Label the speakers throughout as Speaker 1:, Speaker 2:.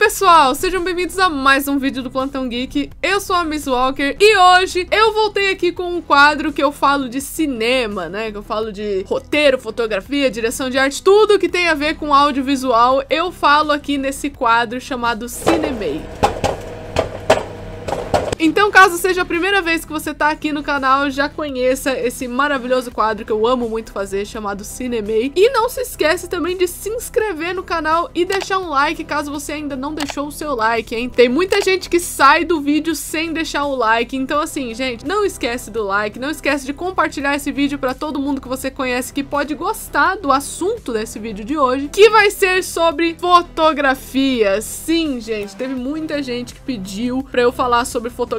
Speaker 1: pessoal, sejam bem-vindos a mais um vídeo do Plantão Geek. Eu sou a Miss Walker e hoje eu voltei aqui com um quadro que eu falo de cinema, né? Que eu falo de roteiro, fotografia, direção de arte, tudo que tem a ver com audiovisual. Eu falo aqui nesse quadro chamado Cinemei. Então, caso seja a primeira vez que você tá aqui no canal, já conheça esse maravilhoso quadro que eu amo muito fazer, chamado Cinemei. E não se esquece também de se inscrever no canal e deixar um like, caso você ainda não deixou o seu like, hein? Tem muita gente que sai do vídeo sem deixar o like, então assim, gente, não esquece do like, não esquece de compartilhar esse vídeo pra todo mundo que você conhece que pode gostar do assunto desse vídeo de hoje, que vai ser sobre fotografia. Sim, gente, teve muita gente que pediu pra eu falar sobre fotografia,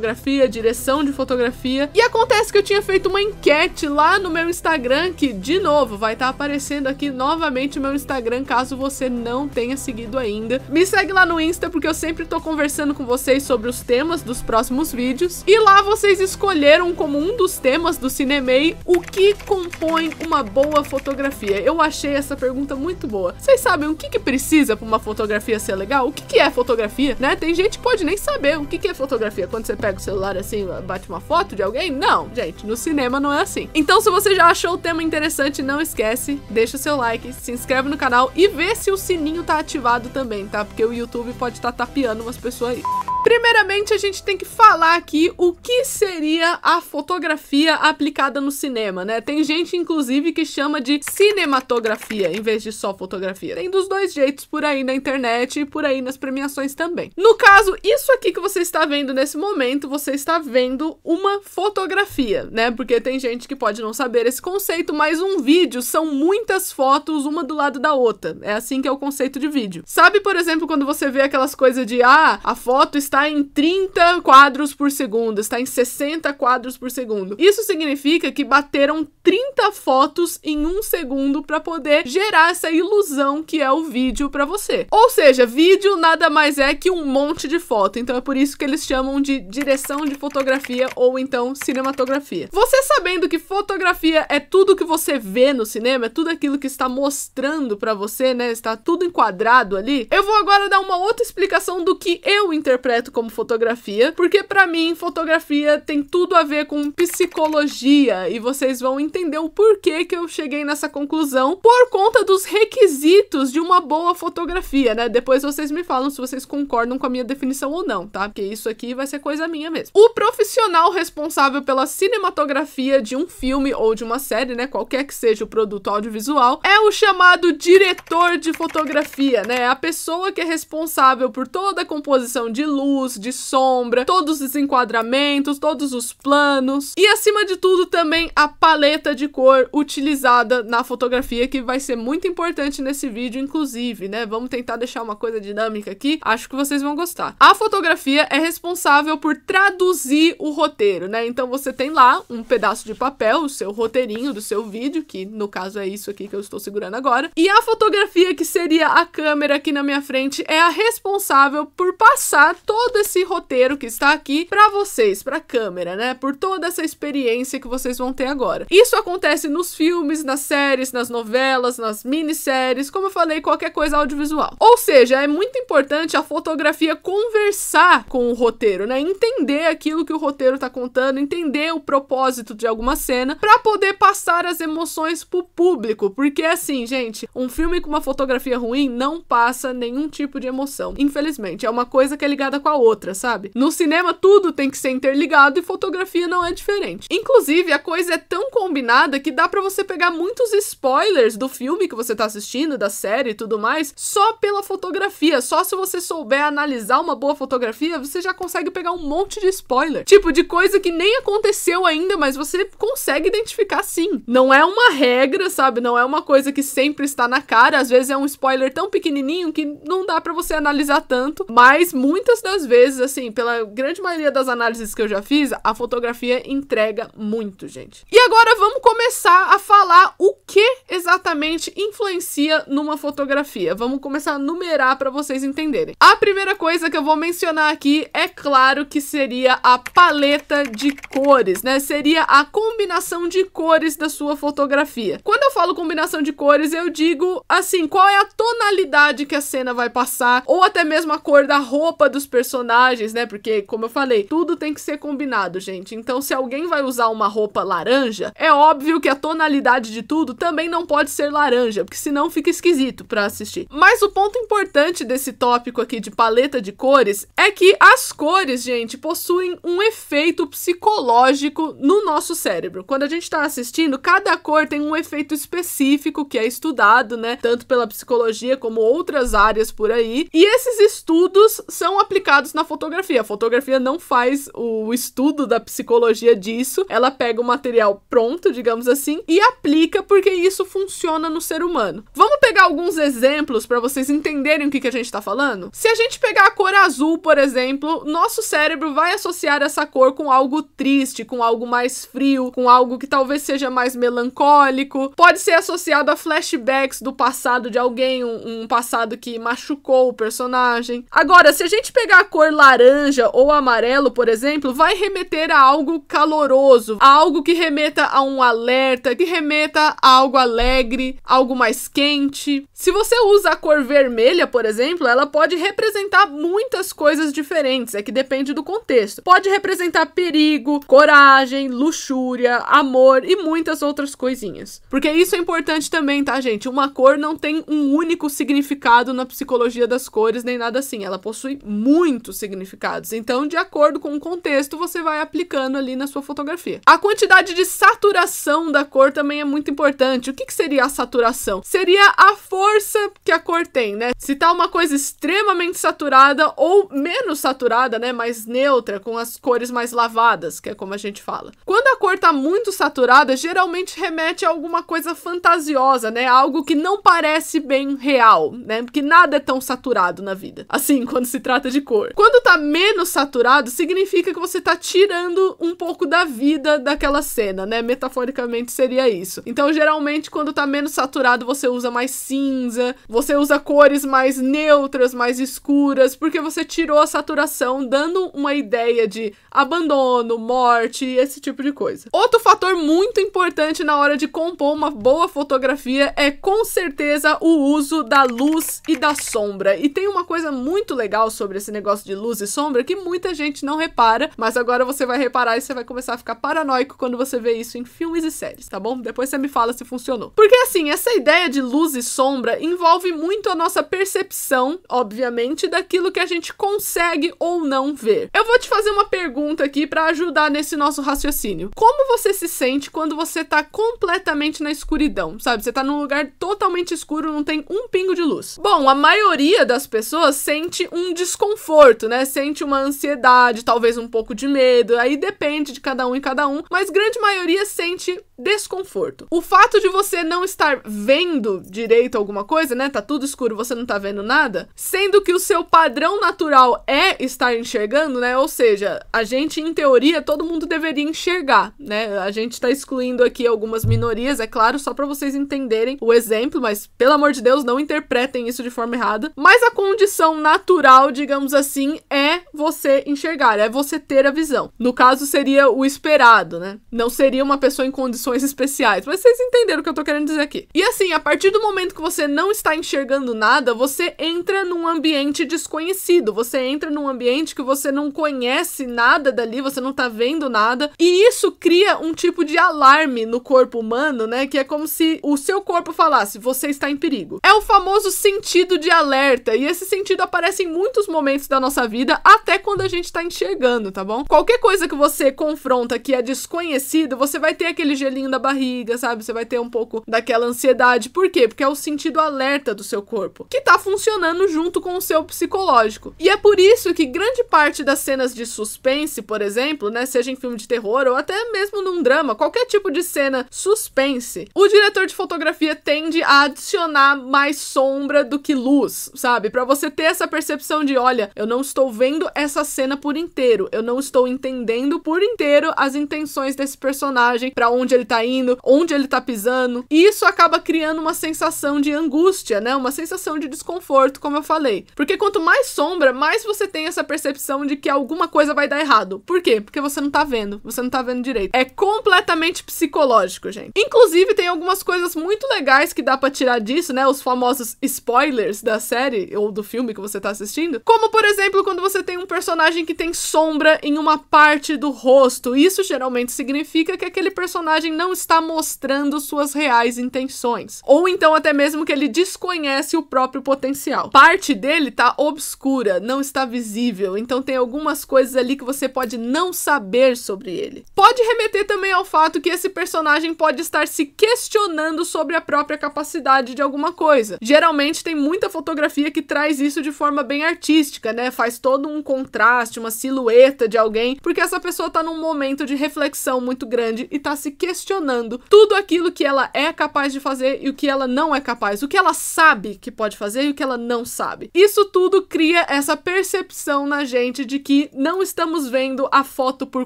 Speaker 1: direção de fotografia, e acontece que eu tinha feito uma enquete lá no meu Instagram, que de novo vai estar aparecendo aqui novamente o meu Instagram, caso você não tenha seguido ainda. Me segue lá no Insta, porque eu sempre tô conversando com vocês sobre os temas dos próximos vídeos, e lá vocês escolheram como um dos temas do Cinemei o que compõe uma boa fotografia. Eu achei essa pergunta muito boa. Vocês sabem o que precisa para uma fotografia ser legal? O que é fotografia, né? Tem gente que pode nem saber o que é fotografia. Quando você pega o celular assim, bate uma foto de alguém? Não, gente, no cinema não é assim. Então, se você já achou o tema interessante, não esquece, deixa o seu like, se inscreve no canal e vê se o sininho tá ativado também, tá? Porque o YouTube pode estar tapeando umas pessoas aí. Primeiramente, a gente tem que falar aqui o que seria a fotografia aplicada no cinema, né? Tem gente, inclusive, que chama de cinematografia, em vez de só fotografia. Tem dos dois jeitos por aí na internet e por aí nas premiações também. No caso, isso aqui que você está vendo nesse momento, você está vendo uma fotografia, né? Porque tem gente que pode não saber esse conceito, mas um vídeo são muitas fotos, uma do lado da outra. É assim que é o conceito de vídeo. Sabe, por exemplo, quando você vê aquelas coisas de, a foto está em 30 quadros por segundo, está em 60 quadros por segundo. Isso significa que bateram 30 fotos em um segundo para poder gerar essa ilusão que é o vídeo para você. Ou seja, vídeo nada mais é que um monte de foto. Então é por isso que eles chamam de direção de fotografia ou então cinematografia. Você sabendo que fotografia é tudo que você vê no cinema, é tudo aquilo que está mostrando para você, né? Está tudo enquadrado ali. Eu vou agora dar uma outra explicação do que eu interpreto como fotografia, porque pra mim fotografia tem tudo a ver com psicologia e vocês vão entender o porquê que eu cheguei nessa conclusão por conta dos requisitos de uma boa fotografia, né? Depois vocês me falam se vocês concordam com a minha definição ou não, tá? Porque isso aqui vai ser coisa minha mesmo. O profissional responsável pela cinematografia de um filme ou de uma série, né? Qualquer que seja o produto audiovisual, é o chamado diretor de fotografia, né? É a pessoa que é responsável por toda a composição de luz, de sombra, todos os enquadramentos, todos os planos e, acima de tudo, também a paleta de cor utilizada na fotografia, que vai ser muito importante nesse vídeo, inclusive, né? Vamos tentar deixar uma coisa dinâmica aqui, acho que vocês vão gostar. A fotografia é responsável por traduzir o roteiro, né? Então você tem lá um pedaço de papel, o seu roteirinho do seu vídeo, que no caso é isso aqui que eu estou segurando agora, e a fotografia, que seria a câmera aqui na minha frente, é a responsável por passar todo esse roteiro que está aqui para vocês, para a câmera, né? Por toda essa experiência que vocês vão ter agora. Isso acontece nos filmes, nas séries, nas novelas, nas minisséries, como eu falei, qualquer coisa audiovisual. Ou seja, é muito importante a fotografia conversar com o roteiro, né? Entender aquilo que o roteiro tá contando, entender o propósito de alguma cena para poder passar as emoções pro público, porque assim, gente, um filme com uma fotografia ruim não passa nenhum tipo de emoção. Infelizmente, é uma coisa que é ligada com a outra, sabe? No cinema tudo tem que ser interligado e fotografia não é diferente. Inclusive, a coisa é tão combinada que dá pra você pegar muitos spoilers do filme que você tá assistindo, da série e tudo mais, só pela fotografia. Só se você souber analisar uma boa fotografia, você já consegue pegar um monte de spoiler. Tipo, de coisa que nem aconteceu ainda, mas você consegue identificar sim. Não é uma regra, sabe? Não é uma coisa que sempre está na cara. Às vezes é um spoiler tão pequenininho que não dá pra você analisar tanto, mas muitas das muitas vezes, assim, pela grande maioria das análises que eu já fiz, a fotografia entrega muito, gente. E agora vamos começar a falar o que exatamente influencia numa fotografia. Vamos começar a numerar para vocês entenderem. A primeira coisa que eu vou mencionar aqui, é claro que seria a paleta de cores, né? Seria a combinação de cores da sua fotografia. Quando eu falo combinação de cores, eu digo, assim, qual é a tonalidade que a cena vai passar, ou até mesmo a cor da roupa dos personagens, né? Porque, como eu falei, tudo tem que ser combinado, gente. Então, se alguém vai usar uma roupa laranja, é óbvio que a tonalidade de tudo também não pode ser laranja, porque senão fica esquisito pra assistir. Mas o ponto importante desse tópico aqui de paleta de cores é que as cores, gente, possuem um efeito psicológico no nosso cérebro. Quando a gente tá assistindo, cada cor tem um efeito específico que é estudado, né? Tanto pela psicologia como outras áreas por aí. E esses estudos são aplicados na fotografia. A fotografia não faz o estudo da psicologia disso. Ela pega o material pronto, digamos assim, e aplica porque isso funciona no ser humano. Vamos pegar alguns exemplos para vocês entenderem o que a gente tá falando? Se a gente pegar a cor azul, por exemplo, nosso cérebro vai associar essa cor com algo triste, com algo mais frio, com algo que talvez seja mais melancólico. Pode ser associado a flashbacks do passado de alguém, um passado que machucou o personagem. Agora, se a gente pegar a cor laranja ou amarelo, por exemplo, vai remeter a algo caloroso, a algo que remeta a um alerta, que remeta a algo alegre, algo mais quente. Se você usa a cor vermelha, por exemplo, ela pode representar muitas coisas diferentes, é que depende do contexto. Pode representar perigo, coragem, luxúria, amor e muitas outras coisinhas. Porque isso é importante também, tá, gente? Uma cor não tem um único significado na psicologia das cores, nem nada assim. Ela possui muitos significados. Então, de acordo com o contexto, você vai aplicando ali na sua fotografia. A quantidade de saturação da cor também é muito importante. O que seria a saturação? Seria a força que a cor tem, né? Se tá uma coisa extremamente saturada ou menos saturada, né? Mais neutra, com as cores mais lavadas, que é como a gente fala. Quando a cor tá muito saturada, geralmente remete a alguma coisa fantasiosa, né? Algo que não parece bem real, né? Porque nada é tão saturado na vida. Assim, quando se trata de cor. Quando tá menos saturado, significa que você tá tirando um pouco da vida daquela cena, né? Metaforicamente seria isso. Então, geralmente, quando tá menos saturado, você usa mais cinza, você usa cores mais neutras, mais escuras, porque você tirou a saturação, dando uma ideia de abandono, morte, esse tipo de coisa. Outro fator muito importante na hora de compor uma boa fotografia é, com certeza, o uso da luz e da sombra. E tem uma coisa muito legal sobre esse negócio de luz e sombra que muita gente não repara, mas agora você vai reparar e você vai começar a ficar paranoico quando você vê isso em filmes e séries, tá bom? Depois você me fala se funcionou. Porque assim, essa ideia de luz e sombra envolve muito a nossa percepção, obviamente, daquilo que a gente consegue ou não ver. Eu vou te fazer uma pergunta aqui para ajudar nesse nosso raciocínio. Como você se sente quando você tá completamente na escuridão, sabe? Você tá num lugar totalmente escuro, não tem um pingo de luz. Bom, a maioria das pessoas sente um desconforto, né? Sente uma ansiedade, talvez um pouco de medo, aí depende de cada um e cada um, mas grande maioria sente desconforto. O fato de você não estar vendo direito alguma coisa, né? Tá tudo escuro, você não tá vendo nada, sendo que o seu padrão natural é estar enxergando, né? Ou seja, a gente, em teoria, todo mundo deveria enxergar, né? A gente tá excluindo aqui algumas minorias, é claro, só pra vocês entenderem o exemplo, mas, pelo amor de Deus, não interpretem isso de forma errada. Mas a condição natural, digamos assim, é você enxergar, é você ter a visão. No caso, seria o esperado, né? Não seria uma pessoa em condições especiais, mas vocês entenderam o que eu tô querendo dizer aqui. E assim, a partir do momento que você não está enxergando nada, você entra num ambiente desconhecido, você entra num ambiente que você não conhece nada dali, você não tá vendo nada, e isso cria um tipo de alarme no corpo humano, né, que é como se o seu corpo falasse, você está em perigo. É o famoso sentido de alerta, e esse sentido aparece em muitos momentos da nossa vida, até quando a gente tá enxergando, tá bom? Qualquer coisa que você confronta que é desconhecido, você vai ter aquele gelinho da barriga, sabe? Você vai ter um pouco daquela ansiedade. Por quê? Porque é o sentido alerta do seu corpo, que tá funcionando junto com o seu psicológico. E é por isso que grande parte das cenas de suspense, por exemplo, né, seja em filme de terror ou até mesmo num drama, qualquer tipo de cena suspense, o diretor de fotografia tende a adicionar mais sombra do que luz, sabe? Pra você ter essa percepção de, olha, eu não estou vendo vendo essa cena por inteiro. Eu não estou entendendo por inteiro as intenções desse personagem, pra onde ele tá indo, onde ele tá pisando. E isso acaba criando uma sensação de angústia, né? Uma sensação de desconforto, como eu falei. Porque quanto mais sombra, mais você tem essa percepção de que alguma coisa vai dar errado. Por quê? Porque você não tá vendo. Você não tá vendo direito. É completamente psicológico, gente. Inclusive, tem algumas coisas muito legais que dá pra tirar disso, né? Os famosos spoilers da série ou do filme que você tá assistindo. Como, por exemplo, quando você tem um personagem que tem sombra em uma parte do rosto. Isso geralmente significa que aquele personagem não está mostrando suas reais intenções. Ou então até mesmo que ele desconhece o próprio potencial. Parte dele tá obscura, não está visível. Então tem algumas coisas ali que você pode não saber sobre ele. Pode remeter também ao fato que esse personagem pode estar se questionando sobre a própria capacidade de alguma coisa. Geralmente tem muita fotografia que traz isso de forma bem artística, né? Faz todo um contraste, uma silhueta de alguém, porque essa pessoa tá num momento de reflexão muito grande e tá se questionando tudo aquilo que ela é capaz de fazer e o que ela não é capaz, o que ela sabe que pode fazer e o que ela não sabe. Isso tudo cria essa percepção na gente de que não estamos vendo a foto por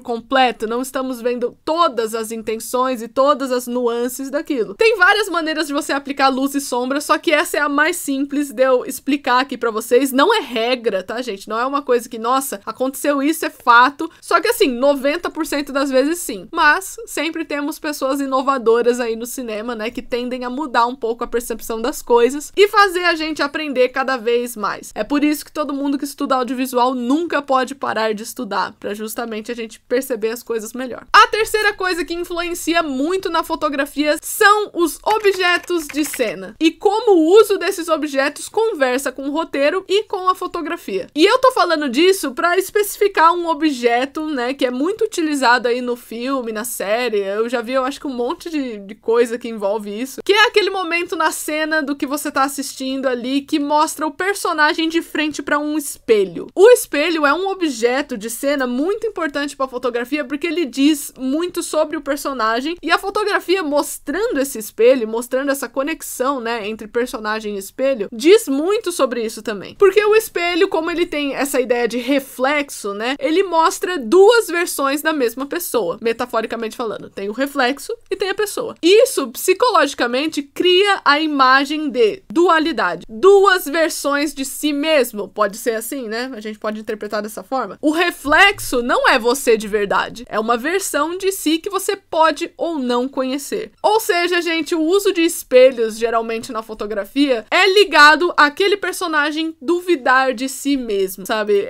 Speaker 1: completo, não estamos vendo todas as intenções e todas as nuances daquilo. Tem várias maneiras de você aplicar luz e sombra, só que essa é a mais simples de eu explicar aqui pra vocês. Não é regra, tá, gente? Não é uma coisa que, nossa, aconteceu isso, é fato. Só que assim, 90% das vezes sim. Mas sempre temos pessoas inovadoras aí no cinema, né, que tendem a mudar um pouco a percepção das coisas e fazer a gente aprender cada vez mais. É por isso que todo mundo que estuda audiovisual nunca pode parar de estudar, pra justamente a gente perceber as coisas melhor. A terceira coisa que influencia muito na fotografia são os objetos de cena e como o uso desses objetos conversa com o roteiro e com a fotografia. E eu tô falando disso pra especificar um objeto, né, que é muito utilizado aí no filme, na série. Eu já vi, eu acho que um monte de coisa que envolve isso, que é aquele momento na cena do que você tá assistindo ali que mostra o personagem de frente pra um espelho. O espelho é um objeto de cena muito importante pra fotografia porque ele diz muito sobre o personagem e a fotografia mostrando esse espelho, mostrando essa conexão, né, entre personagem e espelho, diz muito sobre isso também. Porque o espelho, como ele tem essa ideia de reflexo, né, ele mostra duas versões da mesma pessoa, metaforicamente falando. Tem o reflexo e tem a pessoa. Isso, psicologicamente, cria a imagem de dualidade. Duas versões de si mesmo. Pode ser assim, né? A gente pode interpretar dessa forma. O reflexo não é você de verdade. É uma versão de si que você pode ou não conhecer. Ou seja, gente, o uso de espelhos, geralmente na fotografia, é ligado àquele personagem duvidar de si mesmo, sabe?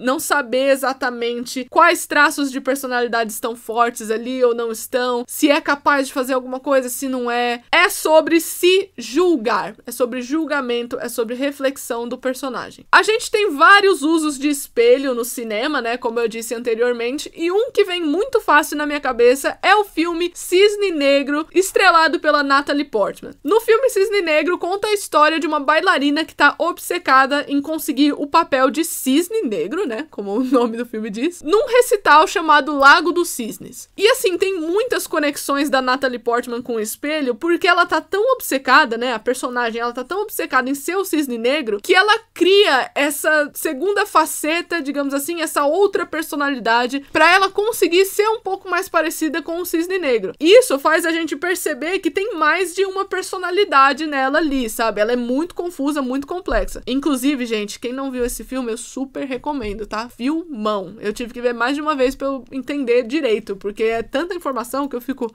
Speaker 1: Não saber exatamente quais traços de personalidade estão fortes ali ou não estão, se é capaz de fazer alguma coisa, se não é. É sobre se julgar, é sobre julgamento, é sobre reflexão do personagem. A gente tem vários usos de espelho no cinema, né, como eu disse anteriormente, e um que vem muito fácil na minha cabeça é o filme Cisne Negro, estrelado pela Natalie Portman. No filme Cisne Negro conta a história de uma bailarina que tá obcecada em conseguir o papel de cisne negro, né, como o nome do filme diz, num recital chamado Lago dos Cisnes. E assim, tem muitas conexões da Natalie Portman com o espelho, porque ela tá tão obcecada, né, a personagem, ela tá tão obcecada em ser o cisne negro, que ela cria essa segunda faceta, digamos assim, essa outra personalidade, pra ela conseguir ser um pouco mais parecida com o cisne negro. Isso faz a gente perceber que tem mais de uma personalidade nela ali, sabe? Ela é muito confusa, muito complexa. Inclusive, gente, quem não viu esse filme, eu super recomendo, tá? Filmão. Eu tive que ver mais de uma vez pra eu entender direito, porque é tanta informação que eu fico...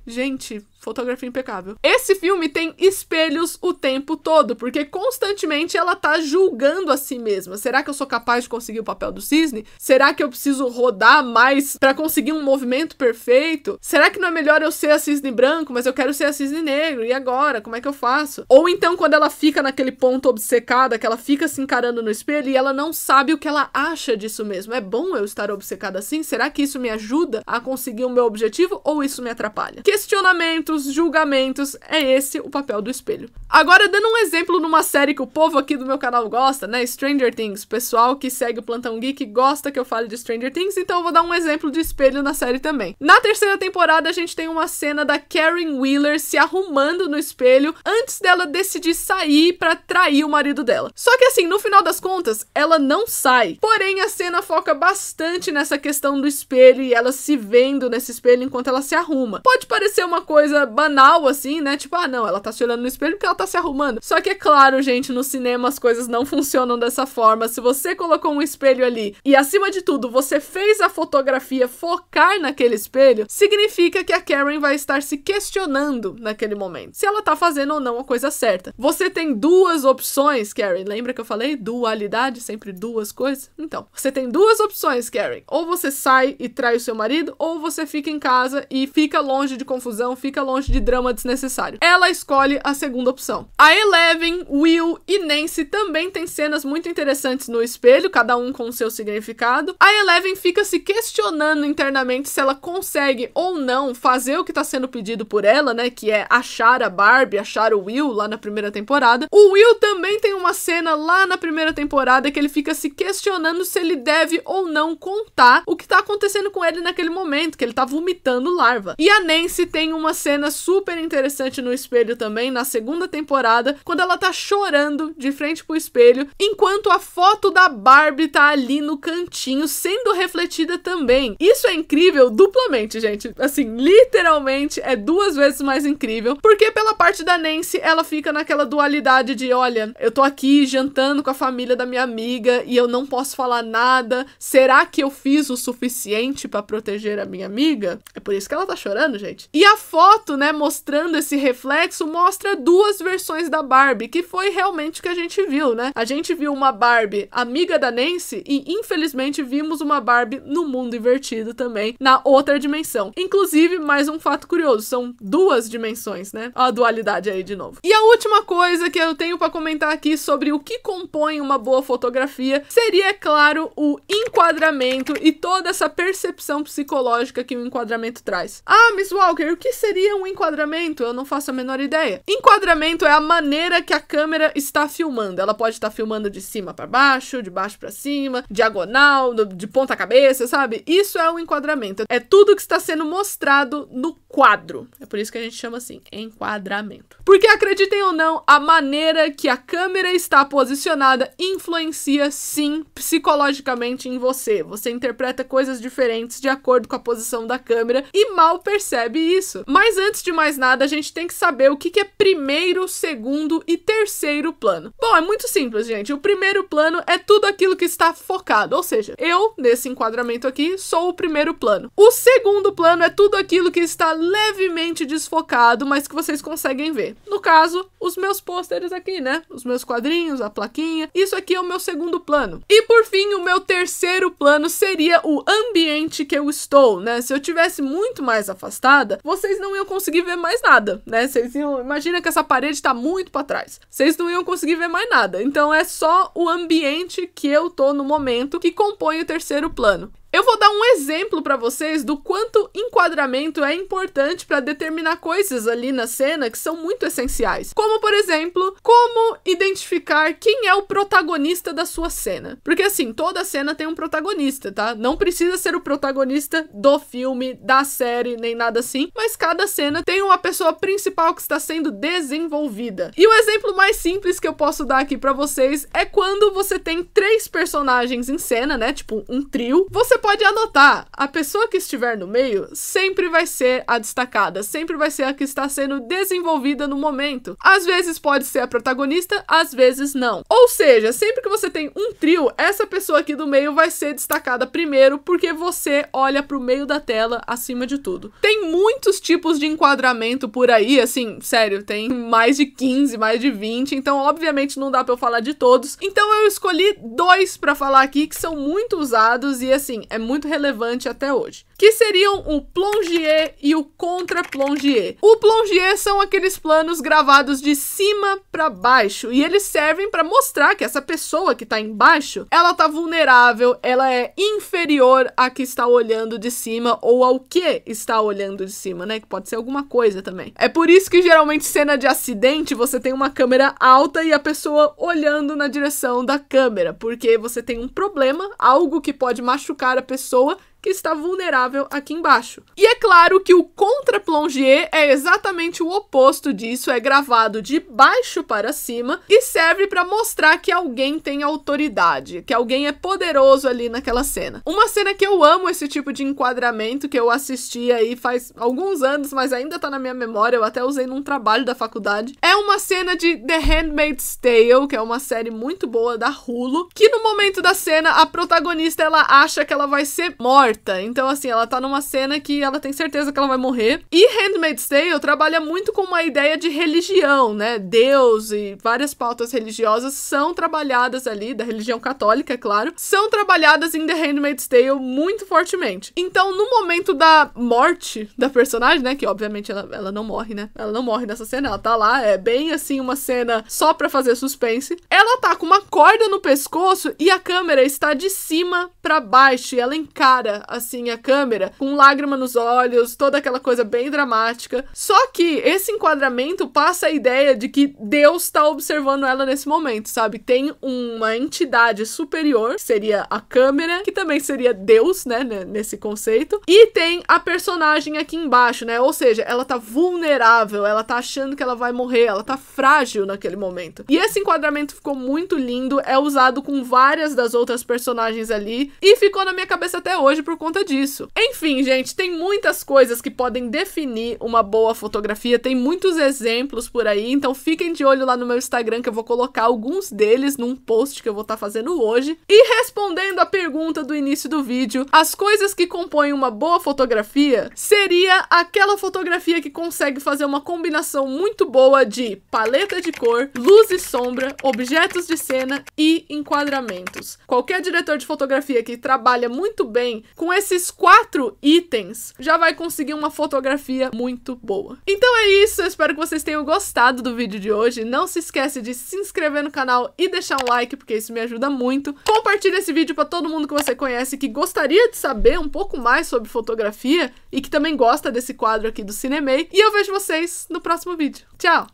Speaker 1: Gente, fotografia impecável. Esse filme tem espelhos o tempo todo, porque constantemente ela tá julgando a si mesma. Será que eu sou capaz de conseguir o papel do cisne? Será que eu preciso rodar mais pra conseguir um movimento perfeito? Será que não é melhor eu ser a cisne branco, mas eu quero ser a cisne negro? E agora? Como é que eu faço? Ou então quando ela fica naquele ponto obcecada, que ela fica se encarando no espelho e ela não sabe o que ela acha disso mesmo. É bom eu estar obcecada assim? Será que isso me ajuda a conseguir o meu objetivo ou isso me atrapalha? Que questionamentos, julgamentos. É esse o papel do espelho. Agora, dando um exemplo numa série que o povo aqui do meu canal gosta, né? Stranger Things. O pessoal que segue o Plantão Geek gosta que eu fale de Stranger Things, então eu vou dar um exemplo de espelho na série também. Na terceira temporada, a gente tem uma cena da Karen Wheeler se arrumando no espelho antes dela decidir sair pra trair o marido dela. Só que assim, no final das contas, ela não sai. Porém, a cena foca bastante nessa questão do espelho e ela se vendo nesse espelho enquanto ela se arruma. Pode parecer uma coisa banal assim, né? Tipo, ah não, ela tá se olhando no espelho porque ela tá se arrumando. Só que é claro, gente, no cinema as coisas não funcionam dessa forma. Se você colocou um espelho ali e, acima de tudo, você fez a fotografia focar naquele espelho, significa que a Karen vai estar se questionando naquele momento se ela tá fazendo ou não a coisa certa. Você tem duas opções, Karen. Lembra que eu falei? Dualidade, sempre duas coisas? Então, você tem duas opções, Karen. Ou você sai e trai o seu marido, ou você fica em casa e fica longe de confusão, fica longe de drama desnecessário. Ela escolhe a segunda opção. A Eleven, Will e Nancy também têm cenas muito interessantes no espelho, cada um com o seu significado. A Eleven fica se questionando internamente se ela consegue ou não fazer o que tá sendo pedido por ela, né, que é achar a Barbie, achar o Will lá na primeira temporada. O Will também tem uma cena lá na primeira temporada que ele fica se questionando se ele deve ou não contar o que tá acontecendo com ele naquele momento, que ele tá vomitando larva. E a Nancy tem uma cena super interessante no espelho também, na segunda temporada, quando ela tá chorando de frente pro espelho, enquanto a foto da Barbie tá ali no cantinho, sendo refletida também. Isso é incrível duplamente, gente. Assim, literalmente é duas vezes mais incrível, porque pela parte da Nancy, ela fica naquela dualidade de, olha, eu tô aqui jantando com a família da minha amiga e eu não posso falar nada. Será que eu fiz o suficiente pra proteger a minha amiga? É por isso que ela tá chorando, gente. E a foto, né, mostrando esse reflexo, mostra duas versões da Barbie, que foi realmente o que a gente viu, né? A gente viu uma Barbie amiga da Nancy e, infelizmente, vimos uma Barbie no mundo invertido também, na outra dimensão. Inclusive, mais um fato curioso, são duas dimensões, né? A dualidade aí de novo. E a última coisa que eu tenho pra comentar aqui sobre o que compõe uma boa fotografia seria, é claro, o enquadramento e toda essa percepção psicológica que o enquadramento traz. Ah, Miss Walker, o que seria um enquadramento? Eu não faço a menor ideia. Enquadramento é a maneira que a câmera está filmando. Ela pode estar filmando de cima para baixo, de baixo para cima, diagonal, de ponta cabeça, sabe? Isso é o enquadramento. É tudo que está sendo mostrado no quadro. É por isso que a gente chama assim, enquadramento. Porque, acreditem ou não, a maneira que a câmera está posicionada influencia, sim, psicologicamente em você. Você interpreta coisas diferentes de acordo com a posição da câmera e mal percebe isso. Mas antes de mais nada, a gente tem que saber o que é primeiro, segundo e terceiro plano. Bom, é muito simples, gente. O primeiro plano é tudo aquilo que está focado, ou seja, eu, nesse enquadramento aqui, sou o primeiro plano. O segundo plano é tudo aquilo que está levemente desfocado, mas que vocês conseguem ver. No caso, os meus pôsteres aqui, né? Os meus quadrinhos, a plaquinha. Isso aqui é o meu segundo plano. E por fim, o meu terceiro plano seria o ambiente que eu estou, né? Se eu tivesse muito mais afastada, vocês não iam conseguir ver mais nada, né? Vocês iam... Imagina que essa parede tá muito pra trás. Vocês não iam conseguir ver mais nada. Então é só o ambiente que eu tô no momento que compõe o terceiro plano. Eu vou dar um exemplo para vocês do quanto enquadramento é importante para determinar coisas ali na cena que são muito essenciais. Como, por exemplo, como identificar quem é o protagonista da sua cena. Porque, assim, toda cena tem um protagonista, tá? Não precisa ser o protagonista do filme, da série, nem nada assim, mas cada cena tem uma pessoa principal que está sendo desenvolvida. E o exemplo mais simples que eu posso dar aqui para vocês é quando você tem 3 personagens em cena, né? Tipo, um trio. Você pode anotar, a pessoa que estiver no meio sempre vai ser a destacada, sempre vai ser a que está sendo desenvolvida no momento. Às vezes pode ser a protagonista, às vezes não. Ou seja, sempre que você tem um trio, essa pessoa aqui do meio vai ser destacada primeiro, porque você olha pro meio da tela acima de tudo. Tem muitos tipos de enquadramento por aí, assim, sério, tem mais de 15, mais de 20, então obviamente não dá pra eu falar de todos. Então eu escolhi 2 pra falar aqui que são muito usados e, assim, é muito relevante até hoje, que seriam o plongier e o contra-plongier. O plongier são aqueles planos gravados de cima para baixo, e eles servem para mostrar que essa pessoa que tá embaixo, ela tá vulnerável, ela é inferior a que está olhando de cima, ou ao que está olhando de cima, né? Que pode ser alguma coisa também. É por isso que geralmente cena de acidente, você tem uma câmera alta e a pessoa olhando na direção da câmera, porque você tem um problema, algo que pode machucar a pessoa que está vulnerável aqui embaixo. E é claro que o contra-plongier é exatamente o oposto disso, é gravado de baixo para cima e serve para mostrar que alguém tem autoridade, que alguém é poderoso ali naquela cena. Uma cena que eu amo esse tipo de enquadramento, que eu assisti aí faz alguns anos, mas ainda tá na minha memória, eu até usei num trabalho da faculdade, é uma cena de The Handmaid's Tale, que é uma série muito boa da Hulu, que no momento da cena, a protagonista, ela acha que ela vai ser morta. Então, assim, ela tá numa cena que ela tem certeza que ela vai morrer. E Handmaid's Tale trabalha muito com uma ideia de religião, né? Deus e várias pautas religiosas são trabalhadas ali, da religião católica, é claro, são trabalhadas em The Handmaid's Tale muito fortemente. Então, no momento da morte da personagem, né? Que obviamente ela não morre, né? Ela não morre nessa cena, ela tá lá, é bem assim uma cena só pra fazer suspense. Ela tá com uma corda no pescoço e a câmera está de cima pra baixo e ela encara assim a câmera com lágrima nos olhos, toda aquela coisa bem dramática. Só que esse enquadramento passa a ideia de que Deus tá observando ela nesse momento, sabe? Tem uma entidade superior, que seria a câmera, que também seria Deus, né, nesse conceito. E tem a personagem aqui embaixo, né? Ou seja, ela tá vulnerável, ela tá achando que ela vai morrer, ela tá frágil naquele momento. E esse enquadramento ficou muito lindo, é usado com várias das outras personagens ali e ficou na minha cabeça até hoje por conta disso. Enfim, gente, tem muitas coisas que podem definir uma boa fotografia, tem muitos exemplos por aí, então fiquem de olho lá no meu Instagram que eu vou colocar alguns deles num post que eu vou estar fazendo hoje. E respondendo a pergunta do início do vídeo, as coisas que compõem uma boa fotografia seria aquela fotografia que consegue fazer uma combinação muito boa de paleta de cor, luz e sombra, objetos de cena e enquadramentos. Qualquer diretor de fotografia que trabalha muito bem com esses 4 itens, já vai conseguir uma fotografia muito boa. Então é isso, eu espero que vocês tenham gostado do vídeo de hoje. Não se esquece de se inscrever no canal e deixar um like, porque isso me ajuda muito. Compartilhe esse vídeo para todo mundo que você conhece que gostaria de saber um pouco mais sobre fotografia e que também gosta desse quadro aqui do Cinemei. E eu vejo vocês no próximo vídeo. Tchau!